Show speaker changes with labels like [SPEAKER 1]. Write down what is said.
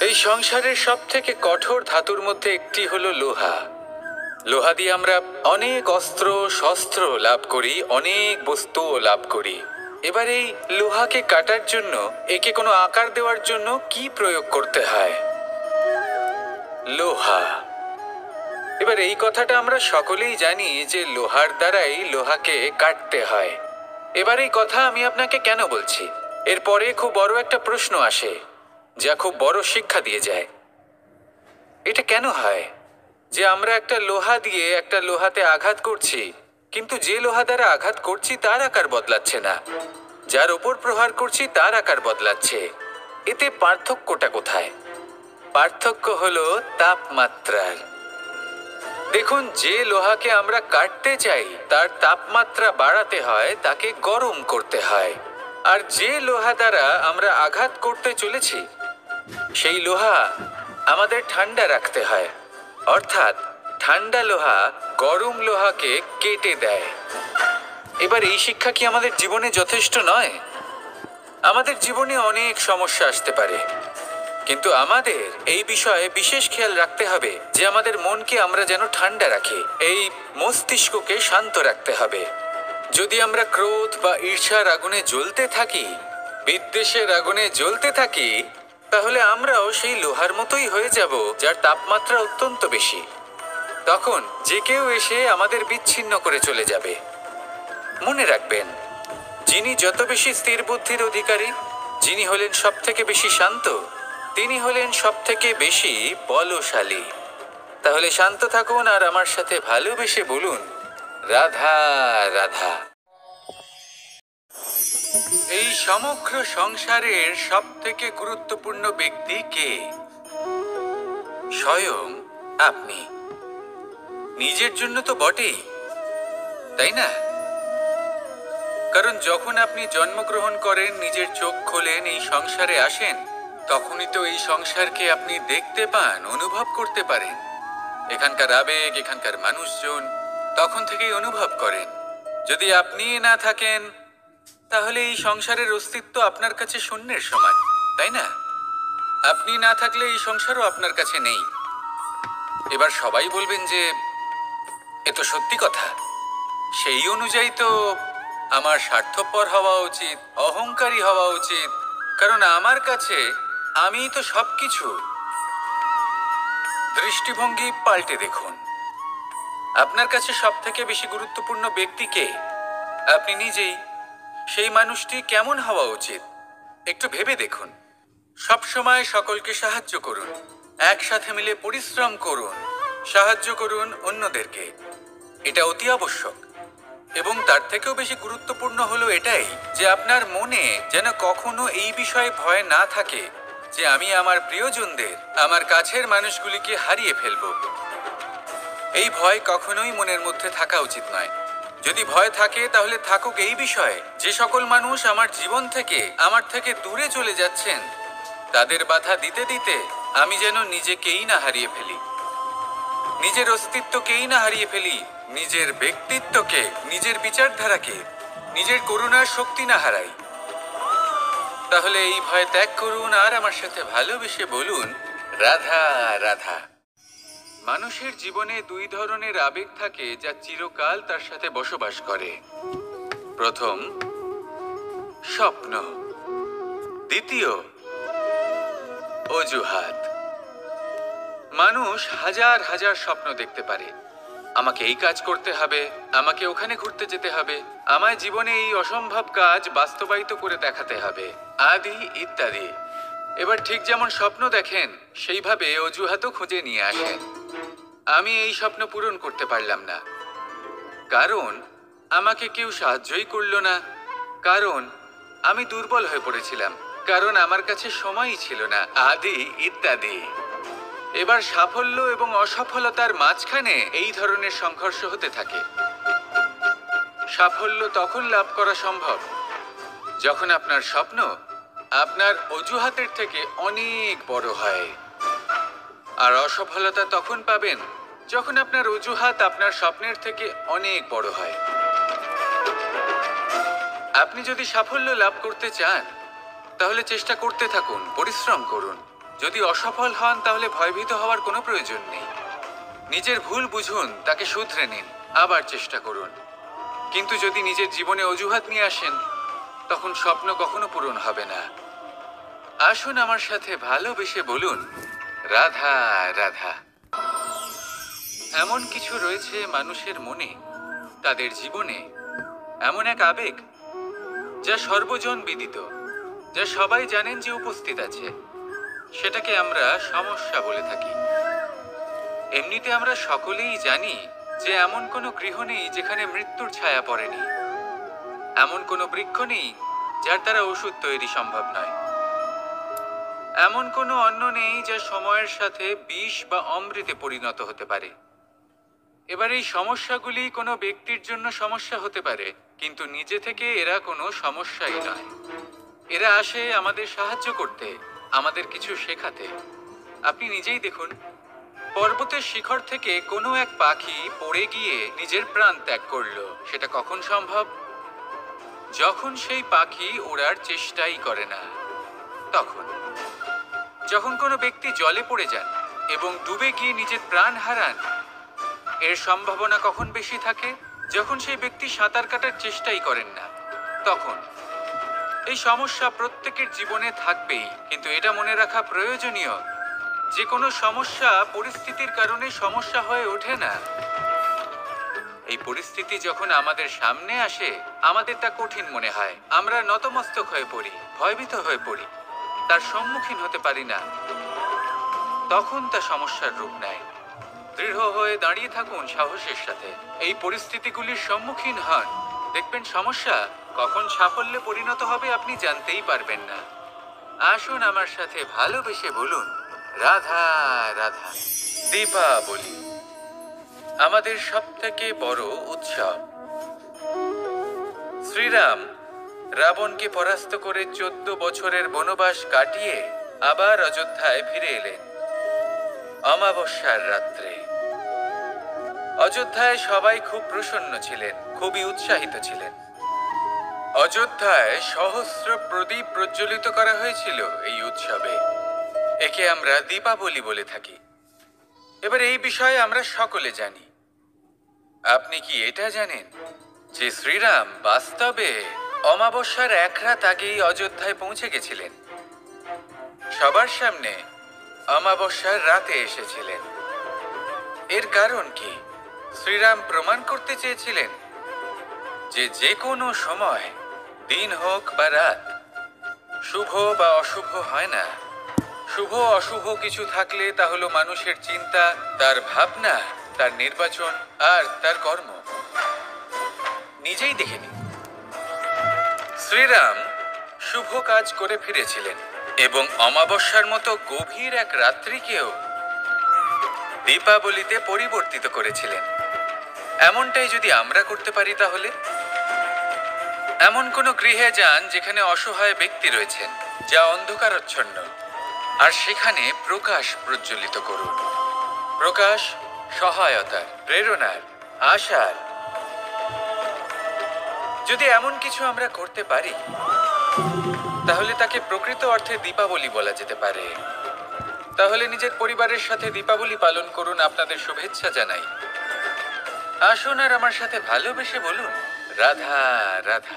[SPEAKER 1] এই সংসারের সব থেকে কঠোর ধাতুর মধ্যে একটি হলো লোহা। লোহা দিয়ে আমরা অনেক অস্ত্র শস্ত্র লাভ করি, অনেক বস্তুও লাভ করি। এবার এই লোহাকে কাটার জন্য, একে কোনো আকার দেওয়ার জন্য কি প্রয়োগ করতে হয়? লোহা। এবার এই কথাটা আমরা সকলেই জানি যে লোহার দ্বারাই লোহাকে কাটতে হয়। এবার এই কথা আমি আপনাকে কেন বলছি? এরপরে খুব বড় একটা প্রশ্ন আসে, যা খুব বড় শিক্ষা দিয়ে যায়। এটা কেন হয় যে আমরা একটা লোহা দিয়ে একটা লোহাতে আঘাত করছি, কিন্তু যে লোহা দ্বারা আঘাত করছি তার আকার বদলাচ্ছে না, যার ওপর প্রহার করছি তার আকার বদলাচ্ছে? এতে পার্থক্যটা কোথায়? পার্থক্য হলো তাপমাত্রার। দেখুন, যে লোহাকে আমরা কাটতে চাই তার তাপমাত্রা বাড়াতে হয়, তাকে গরম করতে হয়। আর যে লোহা দ্বারা আমরা আঘাত করতে চলেছি সেই লোহা আমাদের ঠান্ডা রাখতে হয়। অর্থাৎ ঠান্ডা লোহা গরম লোহাকে কেটে দেয়। এবার এই শিক্ষা কি আমাদের জীবনে যথেষ্ট নয়? আমাদের জীবনে অনেক সমস্যা আসতে পারে, কিন্তু আমাদের এই বিষয়ে বিশেষ খেয়াল রাখতে হবে যে আমাদের মনকে আমরা যেন ঠান্ডা রাখি, এই মস্তিষ্ককে শান্ত রাখতে হবে। যদি আমরা ক্রোধ বা ঈর্ষার আগুনে জ্বলতে থাকি, বিদ্বেষের আগুনে জ্বলতে থাকি, তাহলে আমরাও সেই লোহার মতোই হয়ে যাব যার তাপমাত্রা অত্যন্ত বেশি। তখন যে কেউ এসে আমাদের বিচ্ছিন্ন করে চলে যাবে। মনে রাখবেন, যিনি যত বেশি স্থির বুদ্ধির অধিকারী, যিনি হলেন সব থেকে বেশি শান্ত, তিনি হলেন সব থেকে বেশি বলশালী। তাহলে শান্ত থাকুন আর আমার সাথে ভালোবেসে বলুন, রাধা রাধা। এই সমগ্র সংসারের সব থেকে গুরুত্বপূর্ণ ব্যক্তি কে? স্বয়ং আপনি। নিজের জন্য তো বটেই, তাই না? কারণ যখন আপনি জন্মগ্রহণ করেন, নিজের চোখ খোলেন, এই সংসারে আসেন, তখনই তো এই সংসারকে আপনি দেখতে পান, অনুভব করতে পারেন। এখানকার আবেগ, এখানকার মানুষজন তখন থেকেই অনুভব করেন। যদি আপনি না থাকেন, তাহলে এই সংসারের অস্তিত্ব আপনার কাছে শূন্যের সমান, তাই না? আপনি না থাকলে এই সংসারও আপনার কাছে নেই। এবার সবাই বলবেন যে এ তো সত্যি কথা। সেই অনুযায়ী তো আমার স্বার্থপর হওয়া উচিত, অহংকারী হওয়া উচিত, কারণ আমার কাছে আমিই তো সবকিছু। দৃষ্টিভঙ্গি পাল্টে দেখুন। আপনার কাছে সব থেকে বেশি গুরুত্বপূর্ণ ব্যক্তি কে? আপনি নিজেই। সেই মানুষটি কেমন হওয়া উচিত একটু ভেবে দেখুন। সব সময় সকলকে সাহায্য করুন, একসাথে মিলে পরিশ্রম করুন, সাহায্য করুন অন্যদেরকে। এটা অতি আবশ্যক। এবং তার থেকেও বেশি গুরুত্বপূর্ণ হলো এটাই যে আপনার মনে যেন কখনো এই বিষয়ে ভয় না থাকে যে আমি আমার প্রিয়জনদের, আমার কাছের মানুষগুলিকে হারিয়ে ফেলব। এই ভয় কখনোই মনের মধ্যে থাকা উচিত নয়। যদি ভয় থাকে তাহলে থাকুক এই বিষয়ে যে সকল মানুষ আমার জীবন থেকে, আমার থেকে দূরে চলে যাচ্ছেন, তাদের বাধা দিতে দিতে আমি যেন নিজেকেই না হারিয়ে ফেলি, নিজের অস্তিত্বকেই না হারিয়ে ফেলি, নিজের ব্যক্তিত্বকে, নিজের বিচারধারাকে, নিজের করুণার শক্তি না হারাই। তাহলে এই ভয় ত্যাগ করুন আর আমার সাথে ভালোবেসে বলুন, রাধা রাধা। মানুষের জীবনে দুই ধরনের আবেগ থাকে যা চিরকাল তার সাথে বসবাস করে। প্রথম, স্বপ্ন। দ্বিতীয়, অজুহাত। মানুষ হাজার হাজার স্বপ্ন দেখতে পারে। আমাকে এই কাজ করতে হবে, আমাকে ওখানে ঘুরতে যেতে হবে, আমায় জীবনে এই অসম্ভব কাজ বাস্তবায়িত করে দেখাতে হবে, আদি ইত্যাদি। এবার ঠিক যেমন স্বপ্ন দেখেন, সেইভাবে অজুহাতও খুঁজে নিয়ে আসেন। আমি এই স্বপ্ন পূরণ করতে পারলাম না, কারণ আমাকে কেউ সাহায্যই করলো না, কারণ আমি দুর্বল হয়ে পড়েছিলাম, কারণ আমার কাছে সময়ই ছিল না, আদি ইত্যাদি। এবার সাফল্য এবং অসফলতার মাঝখানে এই ধরনের সংঘর্ষ হতে থাকে। সাফল্য তখন লাভ করা সম্ভব যখন আপনার স্বপ্ন আপনার অজুহাতের থেকে অনেক বড় হয়, আর অসফলতা তখন পাবেন যখন আপনার অজুহাত আপনার স্বপ্নের থেকে অনেক বড় হয়। আপনি যদি সাফল্য লাভ করতে চান, তাহলে চেষ্টা করতে থাকুন, পরিশ্রম করুন। যদি অসফল হন তাহলে ভয়ভীত হওয়ার কোনো প্রয়োজন নেই। নিজের ভুল বুঝুন, তাকে শুধরে নিন, আবার চেষ্টা করুন। কিন্তু যদি নিজের জীবনে অজুহাত নিয়ে আসেন, তখন স্বপ্ন কখনো পূরণ হবে না। আসুন আমার সাথে ভালোবেসে বলুন, রাধা রাধা। এমন কিছু রয়েছে মানুষের মনে, তাদের জীবনে, এমন এক আবেগ যা সর্বজন বিদিত, যা সবাই জানেন যে উপস্থিত আছে। সেটাকে আমরা সমস্যা বলে থাকি। এমনিতে আমরা সকলেই জানি যে এমন কোনো গৃহ নেই যেখানে মৃত্যুর ছায়া পড়েনি, এমন কোনো বৃক্ষ নেই যার দ্বারা ওষুধ তৈরি সম্ভব নয়, এমন কোনো অন্ন নেই যা সময়ের সাথে বিষ বা অমৃতে পরিণত হতে পারে। এবার এই সমস্যাগুলি কোনো ব্যক্তির জন্য সমস্যা হতে পারে, কিন্তু নিজে থেকে এরা কোনো সমস্যাই নয়। এরা আসে আমাদের সাহায্য করতে, আমাদের কিছু শেখাতে। আপনি নিজেই দেখুন, পর্বতের শিখর থেকে কোনো এক পাখি পড়ে গিয়ে নিজের প্রাণ ত্যাগ করলো। সেটা কখন সম্ভব? যখন সেই পাখি ওড়ার চেষ্টাই করে না। তখন যখন কোনো ব্যক্তি জলে পড়ে যান এবং ডুবে গিয়ে নিজের প্রাণ হারান, এর সম্ভাবনা কখন বেশি থাকে? যখন সেই ব্যক্তি সাঁতার কাটার চেষ্টাই করেন না। তখন এই সমস্যা প্রত্যেকের জীবনে থাকবেই, কিন্তু এটা মনে রাখা প্রয়োজনীয় যে কোনো সমস্যা পরিস্থিতির কারণে সমস্যা হয়ে ওঠে না। এই পরিস্থিতি যখন আমাদের সামনে আসে, আমাদের তা কঠিন মনে হয়। আমরা নতমস্তক হয়ে পড়ি, ভয়ভীত হয়ে পড়ি, তার সম্মুখীন হতে পারি না। তখন তা সমস্যার রূপ নেয়। দৃঢ় হয়ে দাঁড়িয়ে থাকুন সাহসের সাথে, এই পরিস্থিতিগুলির সম্মুখীন হন। দেখবেন সমস্যা কখন সাফল্যে পরিণত হবে আপনি জানতেই পারবেন না। আসুন আমার সাথে ভালোবেসে বলুন, রাধা রাধা। দীপাবলি আমাদের সবথেকে বড় উৎসব। শ্রীরাম রাবণকে পরাস্ত করে 14 বছরের বনবাস কাটিয়ে আবার অযোধ্যায় ফিরে এলেন অমাবস্যার রাত্রে। অযোধ্যায় সবাই খুব প্রসন্ন ছিলেন, খুবই উৎসাহিত ছিলেন। অযোধ্যায় সহস্র প্রদীপ প্রজ্বলিত করা হয়েছিল এই উৎসবে। একে আমরা দীপাবলি বলে থাকি। এবার এই বিষয়ে আমরা সকলে জানি। আপনি কি এটা জানেন যে শ্রীরাম বাস্তবে অমাবস্যার এক রাত আগেই অযোধ্যায় পৌঁছে গেছিলেন? সবার সামনে অমাবস্যার রাতে এসেছিলেন। এর কারণ কি? শ্রীরাম প্রমাণ করতে চেয়েছিলেন যে যে কোনো সময়, দিন হোক বা রাত, শুভ বা অশুভ হয় না। শুভ অশুভ কিছু থাকলে তা হলো মানুষের চিন্তা, তার ভাবনা, তার নির্বাচন আর তার কর্ম। নিজেই দেখে নিন, শ্রীরাম শুভ কাজ করে ফিরেছিলেন এবং অমাবস্যার মতো গভীর এক রাত্রিকেও দীপাবলিতে পরিবর্তিত করেছিলেন। এমনটাই যদি আমরা করতে পারি, তাহলে এমন কোনো গৃহে যান যেখানে অসহায় ব্যক্তি রয়েছেন, যা অন্ধকারাচ্ছন্ন, আর সেখানে প্রকাশ প্রজ্বলিত করুন। প্রকাশ সহায়তার, প্রেরণার, আশার। যদি এমন কিছু আমরা করতে পারি, তাহলে তাকে প্রকৃত অর্থে দীপাবলি বলা যেতে পারে। তাহলে নিজের পরিবারের সাথে দীপাবলি পালন করুন। আপনাদের শুভেচ্ছা জানাই। আসুন আর আমার সাথে ভালোবেসে বলুন, রাধা রাধা।